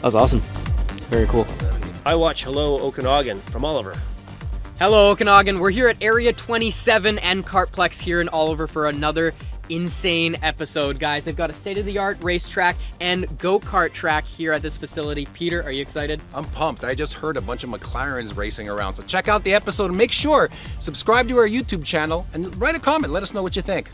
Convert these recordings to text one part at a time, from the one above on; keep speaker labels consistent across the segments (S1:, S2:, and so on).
S1: That was awesome. Very cool.
S2: I watch Hello Okanagan from Oliver.
S1: Hello Okanagan, we're here at Area 27 and Kartplex here in Oliver for another insane episode, guys. They've got a state-of-the-art racetrack and go-kart track here at this facility. Peter, are you excited?
S3: I'm pumped. I just heard a bunch of McLarens racing around, so check out the episode and make sure subscribe to our YouTube channel and write a comment. Let us know what you think.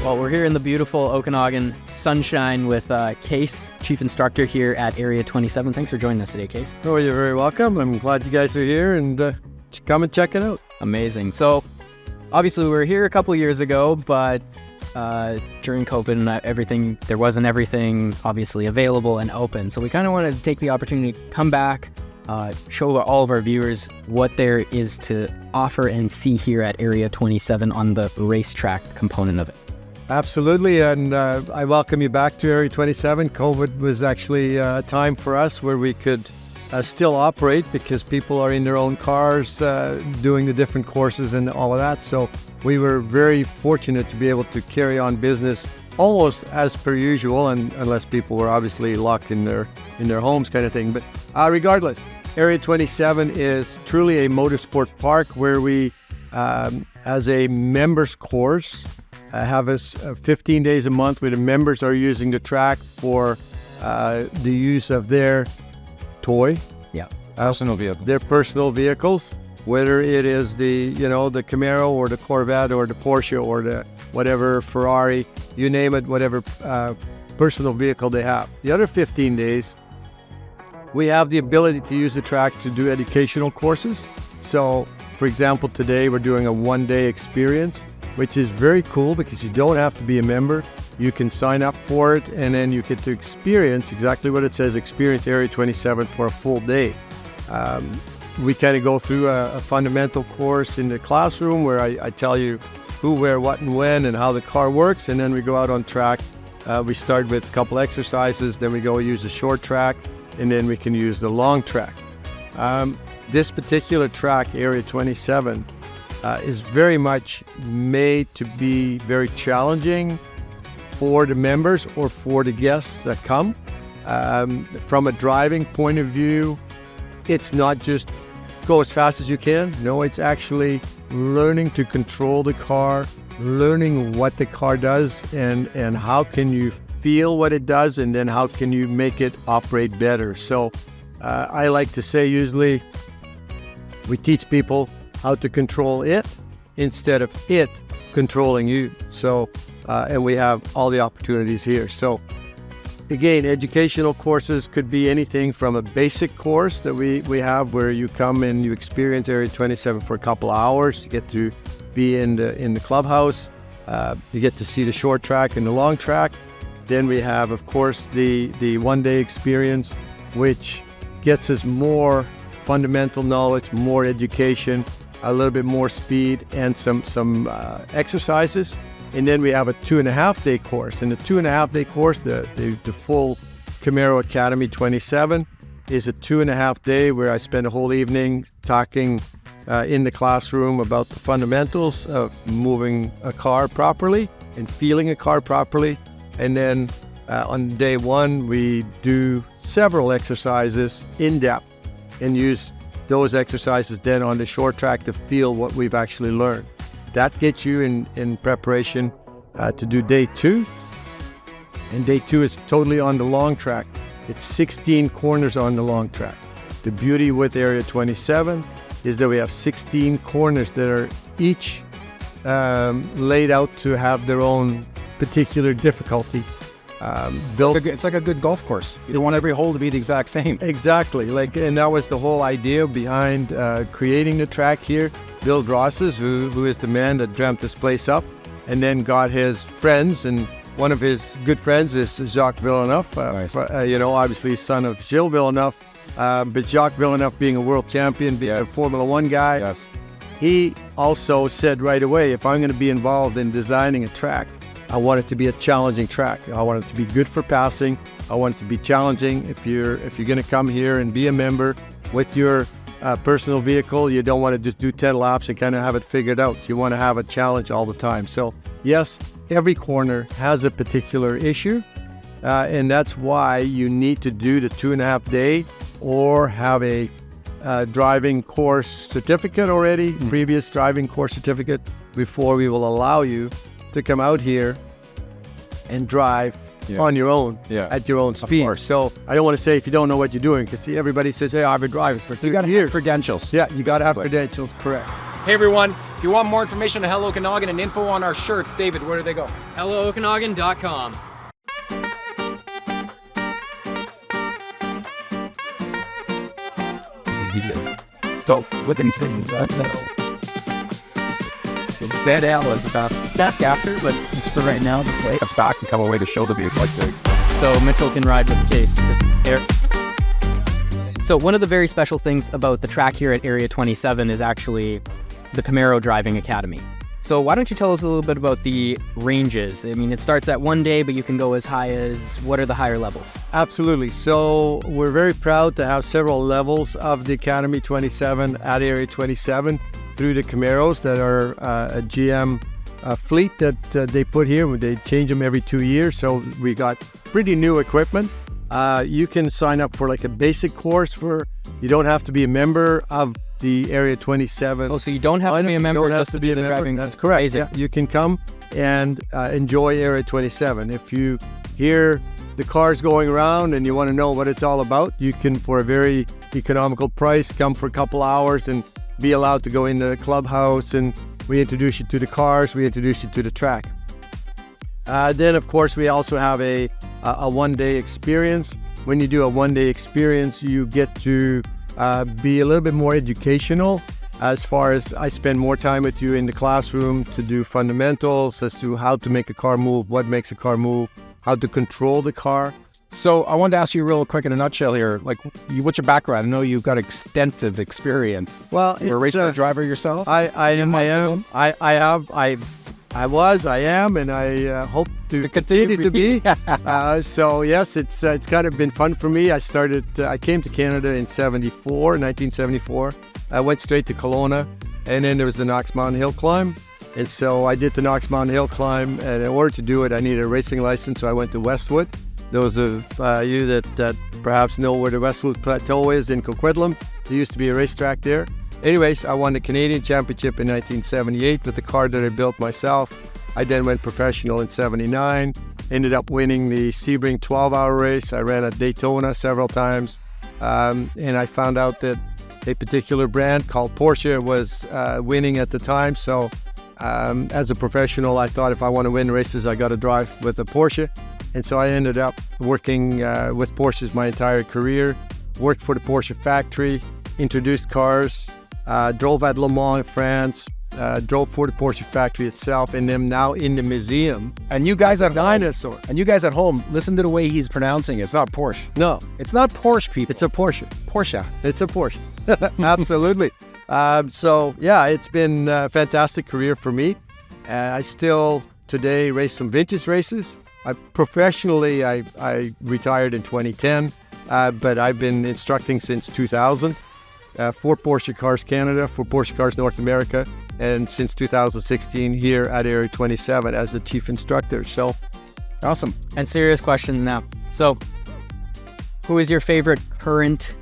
S1: Well, we're here in the beautiful Okanagan sunshine with Case, Chief Instructor here at Area 27. Thanks for joining us today, Case.
S4: Oh, you're very welcome. I'm glad you guys are here, and come and check it out.
S1: Amazing. So, obviously, we were here a couple years ago, but during COVID and everything, there wasn't everything obviously available and open. So we kind of wanted to take the opportunity to come back, show all of our viewers what there is to offer and see here at Area 27 on the racetrack component of it.
S4: Absolutely, and I welcome you back to Area 27. COVID was actually a time for us where we could still operate because people are in their own cars doing the different courses and all of that. So we were very fortunate to be able to carry on business almost as per usual, and unless people were obviously locked in their homes kind of thing. But regardless, Area 27 is truly a motorsport park where we, as a members course, have us 15 days a month where the members are using the track for the use of their toy.
S1: Yeah.
S3: Personal vehicles.
S4: Their personal vehicles, whether it is the Camaro or the Corvette or the Porsche or the whatever Ferrari, you name it, whatever personal vehicle they have. The other 15 days, we have the ability to use the track to do educational courses. So, for example, today we're doing a one-day experience, which is very cool because you don't have to be a member. You can sign up for it, and then you get to experience exactly what it says, experience Area 27 for a full day. We kind of go through a fundamental course in the classroom where I tell you who, where, what, and when, and how the car works, and then we go out on track. We start with a couple exercises, then we go use the short track, and then we can use the long track. This particular track, Area 27, is very much made to be very challenging for the members or for the guests that come. From a driving point of view, it's not just go as fast as you can. No, it's actually learning to control the car, learning what the car does and how can you feel what it does, and then how can you make it operate better. So I like to say usually we teach people how to control it instead of it controlling you. So, and we have all the opportunities here. So again, educational courses could be anything from a basic course that we have where you come and you experience Area 27 for a couple of hours. You get to be in the clubhouse. You get to see the short track and the long track. Then we have, of course, the one-day experience, which gets us more fundamental knowledge, more education, a little bit more speed, and some exercises. And then we have a 2.5-day course. And the 2.5-day course, the full Camaro Academy 27, is a 2.5-day where I spend a whole evening talking in the classroom about the fundamentals of moving a car properly and feeling a car properly. And then on day one, we do several exercises in depth and use those exercises then on the short track to feel what we've actually learned. That gets you in preparation to do day two. And day two is totally on the long track. It's 16 corners on the long track. The beauty with Area 27 is that we have 16 corners that are each laid out to have their own particular difficulty.
S3: It's like a good golf course. You don't want every hole to be the exact same.
S4: Exactly. And that was the whole idea behind creating the track here. Bill Drosses, who is the man that dreamt this place up, and then got his friends and one of his good friends is Jacques Villeneuve.
S3: Nice.
S4: Obviously son of Gilles Villeneuve. But Jacques Villeneuve being a world champion, being a Formula One guy,
S3: Yes.
S4: he also said right away, if I'm going to be involved in designing a track, I want it to be a challenging track. I want it to be good for passing. I want it to be challenging. If you're going to come here and be a member with your personal vehicle, you don't want to just do 10 laps and kind of have it figured out. You want to have a challenge all the time. So yes, every corner has a particular issue, and that's why you need to do the 2.5 day or have a driving course certificate already, previous driving course certificate, before we will allow you to come out here and drive on your own, at your own speed. So I don't want to say if you don't know what you're doing, because see, everybody says, hey, I've been driving for 30 years.
S3: Credentials.
S4: Yeah, you got to have credentials, correct.
S3: Hey everyone, if you want more information on Hello Okanagan and info on our shirts, David, where do they go?
S1: HelloOkanagan.com.
S5: So, what I'm saying is that Al is about back after, but just for right now, the play comes back and come away to show the vehicle like that.
S1: So Mitchell can ride with the case. So one of the very special things about the track here at Area 27 is actually the Camaro Driving Academy. So why don't you tell us a little bit about the ranges? I mean, it starts at 1 day, but you can go as high as, what are the higher levels?
S4: Absolutely. So we're very proud to have several levels of the Academy 27 at Area 27 through the Camaros that are a GM fleet that they put here. They change them every 2 years. So we got pretty new equipment. You can sign up for like a basic course you don't have to be a member of the Area 27.
S1: Oh, so you don't have to be a member just to be the driving?
S4: That's correct.
S1: Amazing.
S4: Yeah, you can come and enjoy Area 27. If you hear the cars going around and you want to know what it's all about, you can, for a very economical price, come for a couple hours and be allowed to go in the clubhouse, and we introduce you to the cars, we introduce you to the track. Then, of course, we also have a 1 day experience. When you do a 1 day experience, you get to be a little bit more educational, as far as I spend more time with you in the classroom to do fundamentals as to how to make a car move, what makes a car move, how to control the car.
S5: So I wanted to ask you real quick in a nutshell here, like, what's your background? I know you've got extensive experience.
S4: Well,
S5: you're a race car driver yourself?
S4: I am, and I hope to continue to be. So yes, it's kind of been fun for me. I came to Canada in 1974. I went straight to Kelowna, and then there was the Knox Mountain Hill Climb. And so I did the Knox Mountain Hill Climb, and in order to do it, I needed a racing license, so I went to Westwood. Those of you that perhaps know where the Westwood Plateau is in Coquitlam, there used to be a racetrack there. Anyways, I won the Canadian Championship in 1978 with the car that I built myself. I then went professional in 79, ended up winning the Sebring 12-hour race. I ran at Daytona several times, and I found out that a particular brand called Porsche was winning at the time. So as a professional, I thought if I want to win races, I got to drive with a Porsche. And so I ended up working with Porsches my entire career, worked for the Porsche factory, introduced cars, drove at Le Mans in France, drove for the Porsche factory itself, and am now in the museum.
S5: And you guys at
S4: dinosaur.
S5: And you guys at home, listen to the way he's pronouncing it. It's not Porsche.
S4: No,
S5: it's not Porsche, people.
S4: It's a Porsche.
S5: Porsche.
S4: It's a Porsche. Absolutely. So yeah, it's been a fantastic career for me. I still today race some vintage races. Professionally, I retired in 2010, but I've been instructing since 2000 for Porsche Cars Canada, for Porsche Cars North America, and since 2016 here at Area 27 as the chief instructor. So
S1: awesome. And serious question now. So who is your favorite current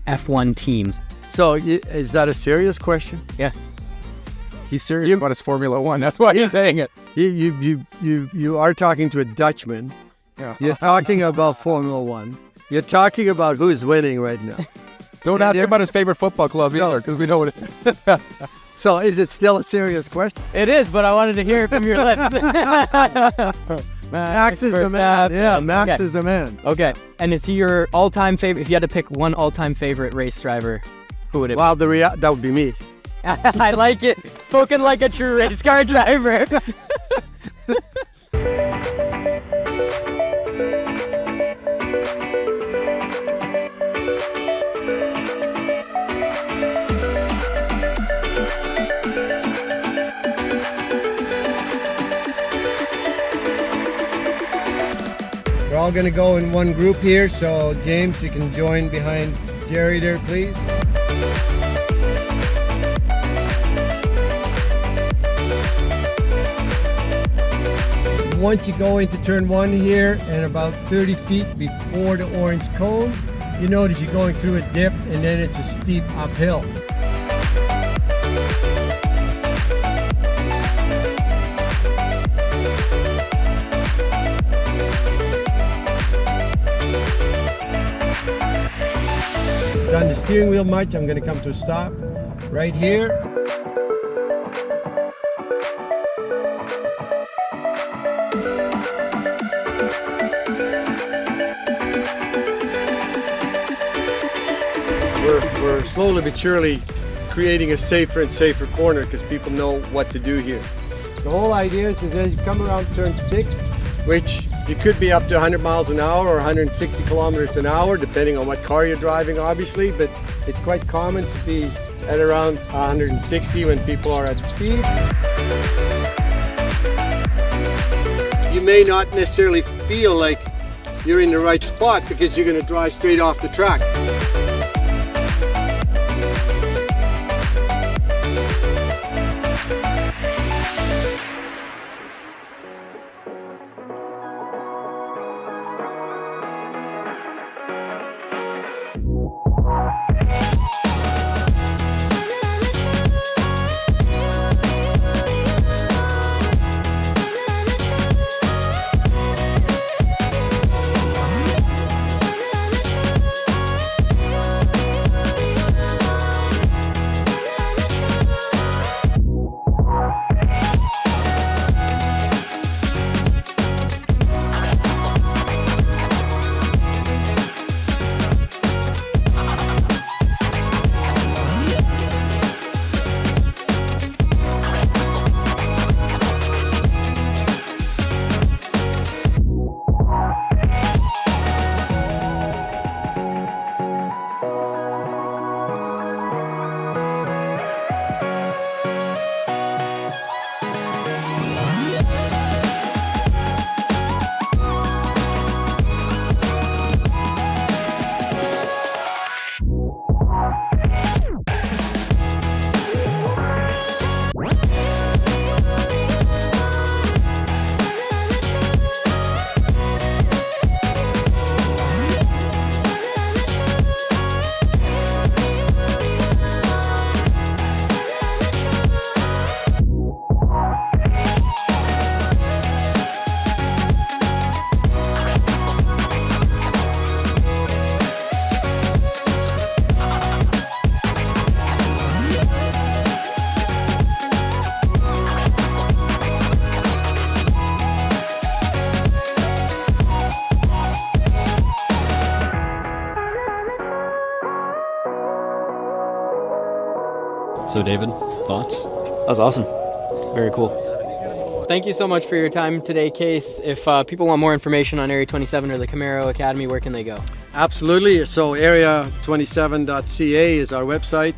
S1: F1 team?
S4: So is that a serious question?
S1: Yeah.
S5: He's serious about his Formula One. That's why he's saying it.
S4: You are talking to a Dutchman.
S5: Yeah.
S4: You're talking about Formula One. You're talking about who's winning right now.
S5: Don't ask him about his favorite football club either, because we know what it is.
S4: So is it still a serious question?
S1: It is, but I wanted to hear it from your lips.
S4: Max is the man. Yeah, Max is the man.
S1: Okay. And is he your all-time favorite? If you had to pick one all-time favorite race driver, who would it be?
S4: Well, that would be me.
S1: I like it. Spoken like a true race car driver.
S4: all going to go in one group here. So James, you can join behind Jerry there, please. Once you go into turn 1 here and about 30 feet before the orange cone, you notice you're going through a dip and then it's a steep uphill. Done the steering wheel much, I'm going to come to a stop right here. We're slowly but surely creating a safer and safer corner because people know what to do here. The whole idea is as you come around turn 6, which you could be up to 100 miles an hour or 160 kilometers an hour, depending on what car you're driving, obviously, but it's quite common to be at around 160 when people are at speed. You may not necessarily feel like you're in the right spot because you're going to drive straight off the track.
S6: So David, thoughts?
S1: That was awesome. Very cool. Thank you so much for your time today, Case. If people want more information on Area 27 or the Camaro Academy, where can they go?
S4: Absolutely. So area27.ca is our website.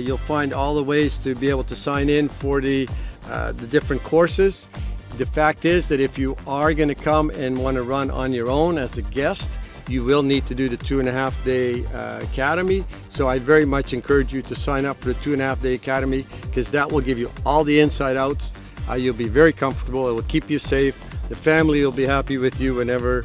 S4: You'll find all the ways to be able to sign in for the different courses. The fact is that if you are going to come and want to run on your own as a guest, you will need to do the 2.5-day academy. So I very much encourage you to sign up for the 2.5-day academy because that will give you all the inside outs. You'll be very comfortable. It will keep you safe. The family will be happy with you whenever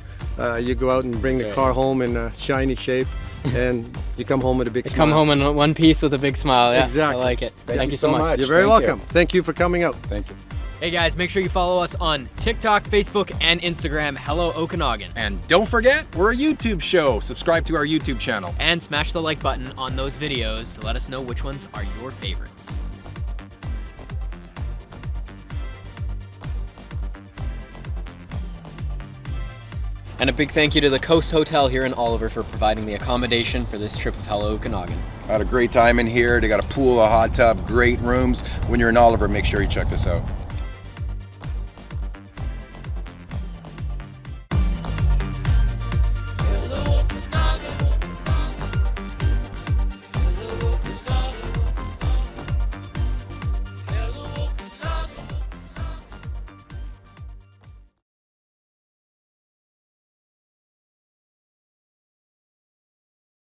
S4: you go out and bring the car home in a shiny shape and you come home with a big smile.
S1: Come home in one piece with a big smile. Yeah,
S4: exactly.
S1: I like it.
S3: Thank you so much.
S4: You're very welcome. Thank you for coming out.
S3: Thank you.
S7: Hey guys, make sure you follow us on TikTok, Facebook, and Instagram, Hello Okanagan.
S3: And don't forget, we're a YouTube show. Subscribe to our YouTube channel.
S7: And smash the like button on those videos to let us know which ones are your favorites. And a big thank you to the Coast Hotel here in Oliver for providing the accommodation for this trip of Hello Okanagan.
S3: I had a great time in here. They got a pool, a hot tub, great rooms. When you're in Oliver, make sure you check this out.